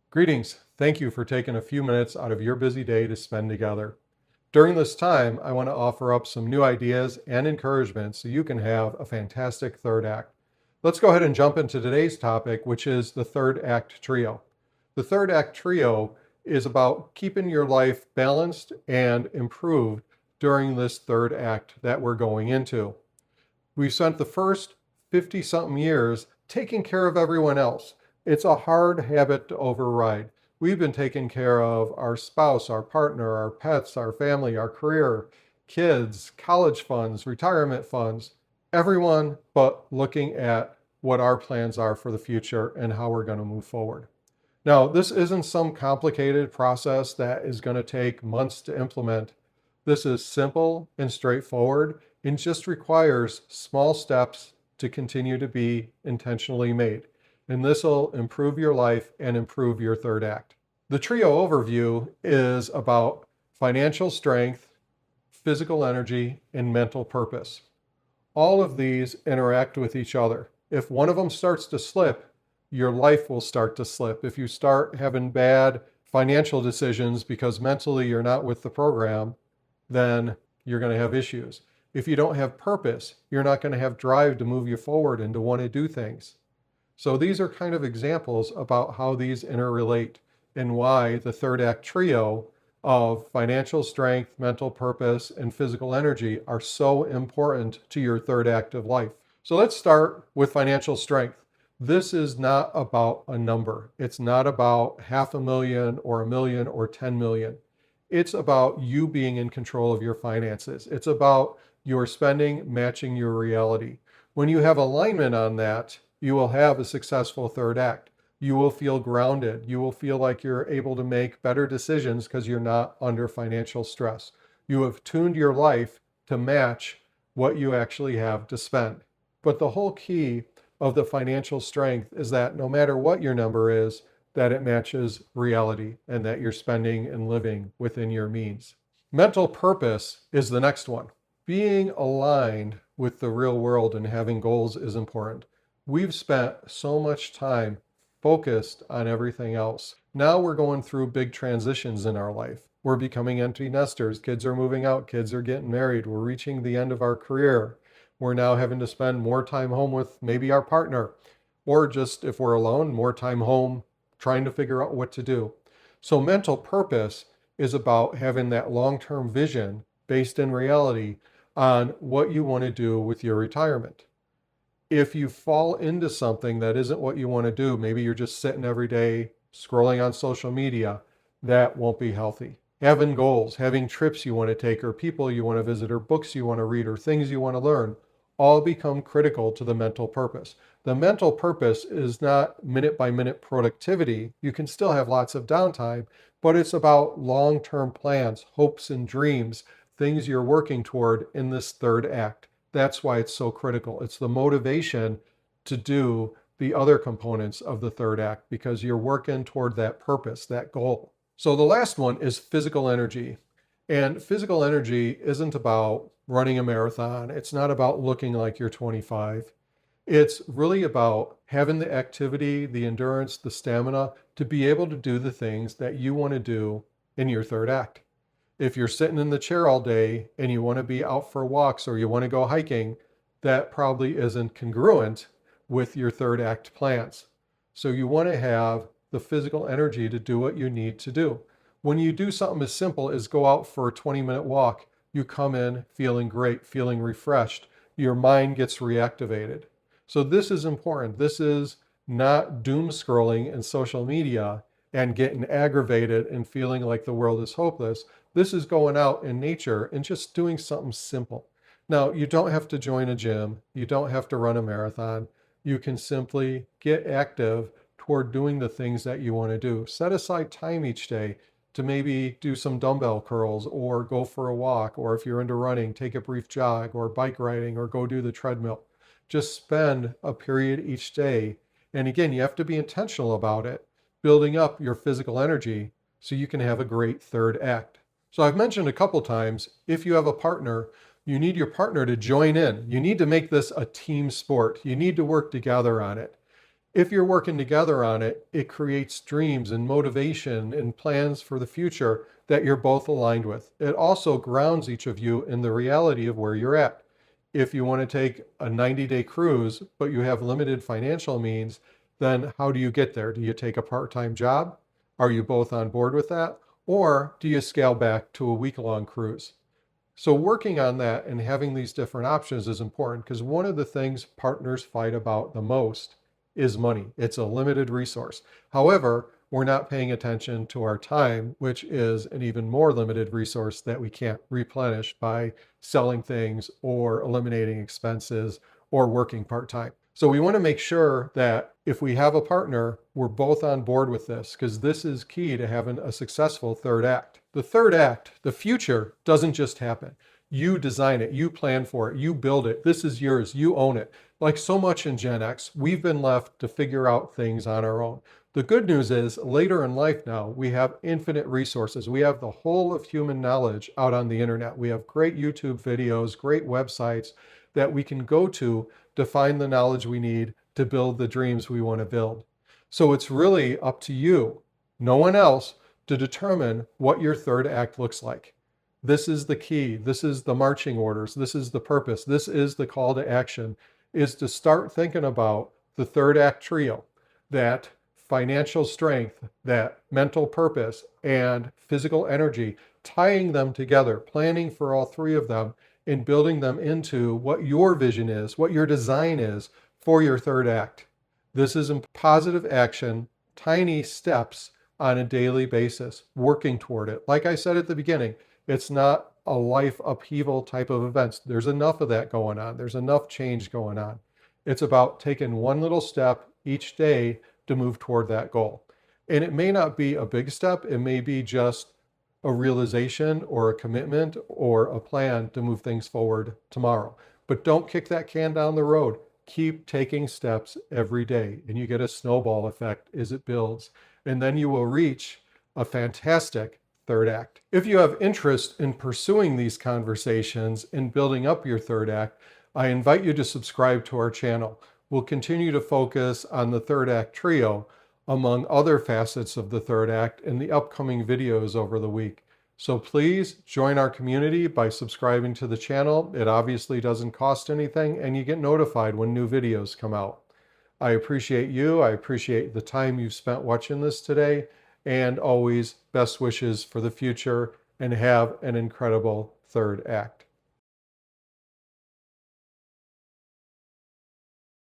Greetings. Thank you for taking a few minutes out of your busy day to spend together. During this time, I want to offer up some new ideas and encouragement so you can have a fantastic third act. Let's go ahead and jump into today's topic, which is the third act trio. The third act trio is about keeping your life balanced and improved during this third act that we're going into. We've spent the first 50 something years taking care of everyone else. It's a hard habit to override. We've been taking care of our spouse, our partner, our pets, our family, our career, kids, college funds, retirement funds, everyone but looking at what our plans are for the future and how we're going to move forward. Now, this isn't some complicated process that is going to take months to implement. This is simple and straightforward and just requires small steps to continue to be intentionally made. And this will improve your life and improve your third act. The trio overview is about financial strength, physical energy, and mental purpose. All of these interact with each other. If one of them starts to slip, your life will start to slip. If you start having bad financial decisions because mentally you're not with the program, then you're going to have issues. If you don't have purpose, you're not going to have drive to move you forward and to want to do things. So these are kind of examples about how these interrelate and why the third act trio of financial strength, mental purpose, and physical energy are so important to your third act of life. So let's start with financial strength. This is not about a number. It's not about 500,000 or 1,000,000 or 10 million. It's about you being in control of your finances. It's about your spending matching your reality. When you have alignment on that, you will have a successful third act. You will feel grounded. You will feel like you're able to make better decisions because you're not under financial stress. You have tuned your life to match what you actually have to spend. But the whole key of the financial strength is that no matter what your number is, that it matches reality and that you're spending and living within your means. Mental purpose is the next one. Being aligned with the real world and having goals is important. We've spent so much time focused on everything else. Now we're going through big transitions in our life. We're becoming empty nesters. Kids are moving out. Kids are getting married. We're reaching the end of our career. We're now having to spend more time home with maybe our partner, or just if we're alone, more time home trying to figure out what to do. So mental purpose is about having that long-term vision based in reality on what you want to do with your retirement. If you fall into something that isn't what you want to do, maybe you're just sitting every day scrolling on social media, that won't be healthy. Having goals, having trips you want to take, or people you want to visit, or books you want to read, or things you want to learn, all become critical to the mental purpose. The mental purpose is not minute by minute productivity. You can still have lots of downtime, but it's about long-term plans, hopes and dreams, things you're working toward in this third act. That's why it's so critical. It's the motivation to do the other components of the third act because you're working toward that purpose, that goal. So the last one is physical energy. And physical energy isn't about running a marathon. It's not about looking like you're 25. It's really about having the activity, the endurance, the stamina to be able to do the things that you want to do in your third act. If you're sitting in the chair all day and you want to be out for walks or you want to go hiking, that probably isn't congruent with your third act plans. So you want to have the physical energy to do what you need to do. When you do something as simple as go out for a 20-minute walk, you come in feeling great, feeling refreshed. Your mind gets reactivated. So this is important. This is not doom scrolling in social media and getting aggravated and feeling like the world is hopeless. This is going out in nature and just doing something simple. Now, you don't have to join a gym. You don't have to run a marathon. You can simply get active toward doing the things that you want to do. Set aside time each day to maybe do some dumbbell curls or go for a walk, or if you're into running, take a brief jog or bike riding or go do the treadmill. Just spend a period each day. And again, you have to be intentional about it, building up your physical energy so you can have a great third act. So I've mentioned a couple times, if you have a partner, you need your partner to join in. You need to make this a team sport. You need to work together on it. If you're working together on it, it creates dreams and motivation and plans for the future that you're both aligned with. It also grounds each of you in the reality of where you're at. If you want to take a 90-day cruise, but you have limited financial means, then how do you get there? Do you take a part-time job? Are you both on board with that? Or do you scale back to a week-long cruise? So working on that and having these different options is important because one of the things partners fight about the most is money. It's a limited resource. However, we're not paying attention to our time, which is an even more limited resource that we can't replenish by selling things or eliminating expenses or working part-time. So we want to make sure that if we have a partner, we're both on board with this because this is key to having a successful third act. The third act, the future, doesn't just happen. You design it, you plan for it, you build it. This is yours, you own it. Like so much in GenX, we've been left to figure out things on our own. The good news is later in life now, we have infinite resources. We have the whole of human knowledge out on the internet. We have great YouTube videos, great websites that we can go to find the knowledge we need to build the dreams we want to build. So it's really up to you, no one else, to determine what your third act looks like. This is the key. This is the marching orders. This is the purpose. This is the call to action, is to start thinking about the third act trio, that financial strength, that mental purpose, and physical energy, tying them together, planning for all three of them, and building them into what your vision is, what your design is for your third act. This is positive action, tiny steps on a daily basis, working toward it. Like I said at the beginning, it's not a life upheaval type of events. There's enough of that going on. There's enough change going on. It's about taking one little step each day to move toward that goal. And it may not be a big step. It may be just a realization or a commitment or a plan to move things forward tomorrow. But don't kick that can down the road. Keep taking steps every day, and you get a snowball effect as it builds. And then you will reach a fantastic third act. If you have interest in pursuing these conversations and building up your third act, I invite you to subscribe to our channel. We'll continue to focus on the third act trio among other facets of the third act in the upcoming videos over the week. So please join our community by subscribing to the channel. It obviously doesn't cost anything, and you get notified when new videos come out. I appreciate you. I appreciate the time you've spent watching this today, and always best wishes for the future, and have an incredible third act.